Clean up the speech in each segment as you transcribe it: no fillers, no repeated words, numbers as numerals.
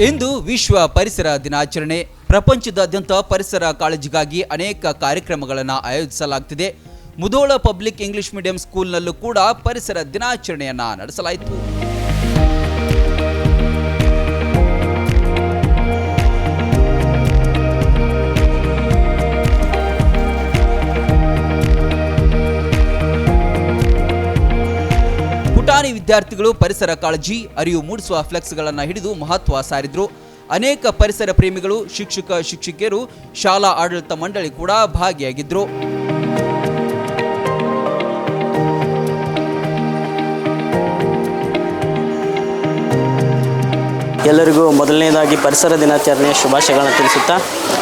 ಇಂದು ವಿಶ್ವ ಪರಿಸರ ದಿನಾಚರಣೆ. ಪ್ರಪಂಚದಾದ್ಯಂತ ಪರಿಸರ ಕಾಳಜಿಗಾಗಿ ಅನೇಕ ಕಾರ್ಯಕ್ರಮಗಳನ್ನು ಆಯೋಜಿಸಲಾಗುತ್ತಿದೆ. ಮುಧೋಳ ಪಬ್ಲಿಕ್ ಇಂಗ್ಲಿಷ್ ಮೀಡಿಯಂ ಸ್ಕೂಲ್ನಲ್ಲೂ ಕೂಡ ಪರಿಸರ ದಿನಾಚರಣೆಯನ್ನು ನಡೆಸಲಾಯಿತು. ಪುಟಾಣಿ ವಿದ್ಯಾರ್ಥಿಗಳು ಪರಿಸರ ಕಾಳಜಿ ಅರಿವು ಮೂಡಿಸುವ ಫ್ಲೆಕ್ಸ್ಗಳನ್ನು ಹಿಡಿದು ಮಹತ್ವ ಸಾರಿದ್ರು. ಅನೇಕ ಪರಿಸರ ಪ್ರೇಮಿಗಳು, ಶಿಕ್ಷಕಿಯರು, ಶಾಲಾ ಆಡಳಿತ ಮಂಡಳಿ ಕೂಡ ಭಾಗಿಯಾಗಿದ್ರು. ಎಲ್ಲರಿಗೂ ಮೊದಲನೇದಾಗಿ ಪರಿಸರ ದಿನಾಚರಣೆಯ ಶುಭಾಶಯಗಳನ್ನು ತಿಳಿಸುತ್ತಾ,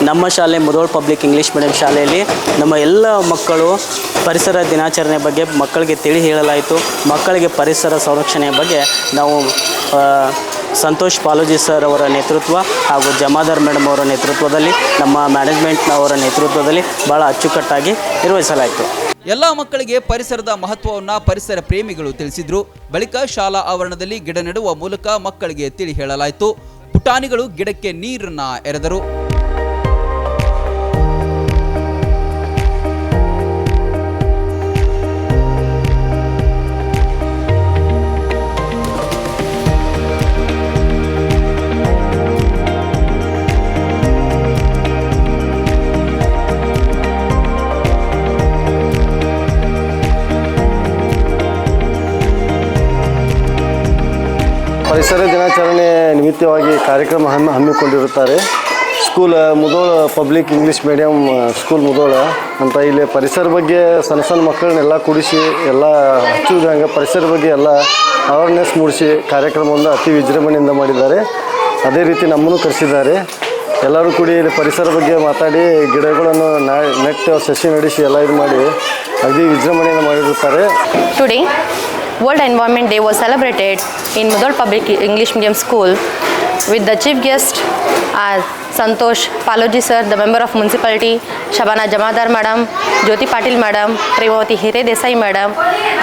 ನಮ್ಮ ಶಾಲೆ ಮುಧೋಳ ಪಬ್ಲಿಕ್ ಇಂಗ್ಲೀಷ್ ಮೀಡಿಯಂ ಶಾಲೆಯಲ್ಲಿ ನಮ್ಮ ಎಲ್ಲ ಮಕ್ಕಳು ಪರಿಸರ ದಿನಾಚರಣೆ ಬಗ್ಗೆ ಮಕ್ಕಳಿಗೆ ತಿಳಿ ಹೇಳಲಾಯಿತು. ಮಕ್ಕಳಿಗೆ ಪರಿಸರ ಸಂರಕ್ಷಣೆಯ ಬಗ್ಗೆ ನಾವು ಸಂತೋಷ್ ಪಾಲೋಜಿ ಸರ್ ಅವರ ನೇತೃತ್ವ ಹಾಗೂ ಜಮಾದಾರ್ ಮೇಡಮ್ ಅವರ ನೇತೃತ್ವದಲ್ಲಿ, ನಮ್ಮ ಮ್ಯಾನೇಜ್ಮೆಂಟ್ನವರ ನೇತೃತ್ವದಲ್ಲಿ ಭಾಳ ಅಚ್ಚುಕಟ್ಟಾಗಿ ನಿರ್ವಹಿಸಲಾಯಿತು. ಎಲ್ಲ ಮಕ್ಕಳಿಗೆ ಪರಿಸರದ ಮಹತ್ವವನ್ನು ಪರಿಸರ ಪ್ರೇಮಿಗಳು ತಿಳಿಸಿದ್ರು. ಬಳಿಕ ಶಾಲಾ ಆವರಣದಲ್ಲಿ ಗಿಡ ನೆಡುವ ಮೂಲಕ ಮಕ್ಕಳಿಗೆ ತಿಳಿ ಹೇಳಲಾಯಿತು. ಪುಟಾಣಿಗಳು ಗಿಡಕ್ಕೆ ನೀರನ್ನ ಎರೆದರು. ಪರಿಸರ ದಿನಾಚರಣೆ ನಿಮಿತ್ತವಾಗಿ ಕಾರ್ಯಕ್ರಮ ಹಮ್ಮಿಕೊಂಡಿರುತ್ತಾರೆ. School Mudhol public English medium school Mudhol ಅಂತ ಇಲ್ಲಿ ಪರಿಸರ ಬಗ್ಗೆ ಸಣ್ಣ ಮಕ್ಕಳನ್ನೆಲ್ಲ ಕೂಡಿಸಿ ಎಲ್ಲ ಹಚ್ಚುವುದಂಗೆ ಪರಿಸರ ಬಗ್ಗೆ ಎಲ್ಲ ಅವೇರ್ನೆಸ್ ಮೂಡಿಸಿ ಕಾರ್ಯಕ್ರಮವನ್ನು ಅತಿ ವಿಜೃಂಭಣೆಯಿಂದ ಮಾಡಿದ್ದಾರೆ. ಅದೇ ರೀತಿ ನಮ್ಮನ್ನು ಕರೆಸಿದ್ದಾರೆ. ಎಲ್ಲರೂ ಕೂಡಿ ಪರಿಸರ ಬಗ್ಗೆ ಮಾತಾಡಿ ಗಿಡಗಳನ್ನು ನೆಟ್ಟು ಸಸಿ ನಡೆಸಿ ಎಲ್ಲ ಇದು ಮಾಡಿ ಅತಿ ವಿಜೃಂಭಣೆಯಿಂದ ಮಾಡಿರುತ್ತಾರೆ. Today World Environment Day was celebrated in Mudhol Public English Medium School with the chief guest Santosh Paloji sir, the member of municipality, Shabana Jamadar madam, Jyoti Patil madam, Premavati Hire Desai madam.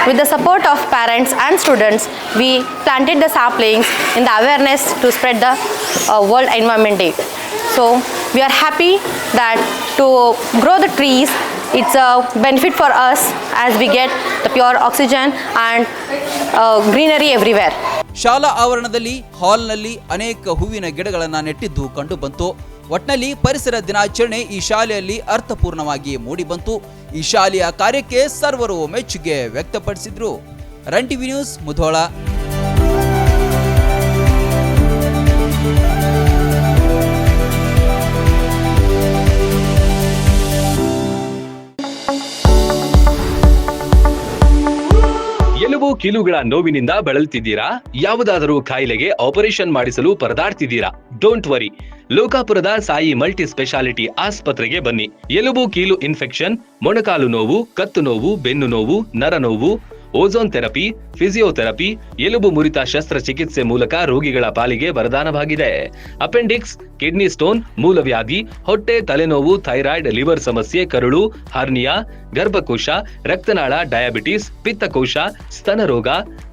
With the support of parents and students, we planted the saplings in the awareness to spread the World Environment Day. So we are happy that to grow the trees, it's a benefit for us as we get the pure oxygen and greenery everywhere. ಶಾಲಾ ಆವರಣದಲ್ಲಿ ಹಾಲ್ನಲ್ಲಿ ಅನೇಕ ಹೂವಿನ ಗಿಡಗಳನ್ನು ನೆಟ್ಟಿದ್ದು ಕಂಡು ಬಂತು. ಒಟ್ನಲ್ಲಿ ಪರಿಸರ ದಿನಾಚರಣೆ ಈ ಶಾಲೆಯಲ್ಲಿ ಅರ್ಥಪೂರ್ಣವಾಗಿ ಮೂಡಿಬಂತು. ಈ ಶಾಲೆಯ ಕಾರ್ಯಕ್ಕೆ ಸರ್ವರು ಮೆಚ್ಚುಗೆ ವ್ಯಕ್ತಪಡಿಸಿದ್ರು. Run TV news Mudhol. ಎಲುಬು ಕೀಲುಗಳ ನೋವಿನಿಂದ ಬಳಲುತ್ತಿದ್ದೀರಾ? ಯಾವುದಾದರೂ ಕಾಯಿಲೆಗೆ ಆಪರೇಷನ್ ಮಾಡಿಸಲು ಪರದಾಡ್ತಿದ್ದೀರಾ? ಡೋಂಟ್ ವರಿ, ಲೋಕಾಪುರದ ಸಾಯಿ ಮಲ್ಟಿ ಸ್ಪೆಷಾಲಿಟಿ ಆಸ್ಪತ್ರೆಗೆ ಬನ್ನಿ. ಎಲುಬು ಕೀಲು ಇನ್ಫೆಕ್ಷನ್, ಮೊಣಕಾಲು ನೋವು, ಕತ್ತು ನೋವು, ಬೆನ್ನು ನೋವು, ನರ ನೋವು, ಓಝೋನ್ ಥೆರಪಿ, ಫಿಸಿಯೋಥೆರಪಿ, ಎಲುಬು ಮುರಿತ ಶಸ್ತ್ರಚಿಕಿತ್ಸೆ ಮೂಲಕ ರೋಗಿಗಳ ಪಾಲಿಗೆ ವರದಾನವಾಗಿದೆ. ಅಪೆಂಡಿಕ್ಸ್, ಕಿಡ್ನಿ ಸ್ಟೋನ್, ಮೂಲವ್ಯಾಧಿ, ಹೊಟ್ಟೆ, ತಲೆನೋವು, ಥೈರಾಯ್ಡ್, ಲಿವರ್ ಸಮಸ್ಯೆ, ಕರುಳು, ಹರ್ನಿಯಾ, ಗರ್ಭಕೋಶ, ರಕ್ತನಾಳ, ಡಯಾಬಿಟಿಸ್, ಪಿತ್ತಕೋಶ, ಸ್ತನರೋಗ,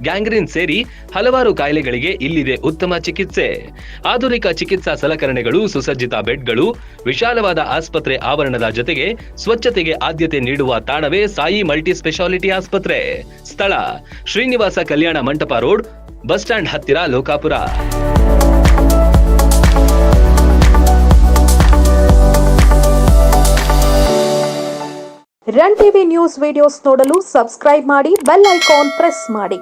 ಗ್ಯಾಂಗ್ರೀನ್ ಸೇರಿ ಹಲವಾರು ಕಾಯಿಲೆಗಳಿಗೆ ಇಲ್ಲಿದೆ ಉತ್ತಮ ಚಿಕಿತ್ಸೆ. ಆಧುನಿಕ ಚಿಕಿತ್ಸಾ ಸಲಕರಣೆಗಳು, ಸುಸಜ್ಜಿತ ಬೆಡ್ಗಳು, ವಿಶಾಲವಾದ ಆಸ್ಪತ್ರೆ ಆವರಣದ ಜೊತೆಗೆ ಸ್ವಚ್ಛತೆಗೆ ಆದ್ಯತೆ ನೀಡುವ ತಾಣವೇ ಸಾಯಿ ಮಲ್ಟಿ ಸ್ಪೆಷಾಲಿಟಿ ಆಸ್ಪತ್ರೆ. ಸ್ಥಳ Srinivasa Kalyana Mantapa road, bus stand ಹತ್ತಿರ, Lokapur. Run TV news videos ನೋಡಲು ಸಬ್ಸ್ಕ್ರೈಬ್ ಮಾಡಿ, ಬೆಲ್ ಐಕಾನ್ ಪ್ರೆಸ್ ಮಾಡಿ.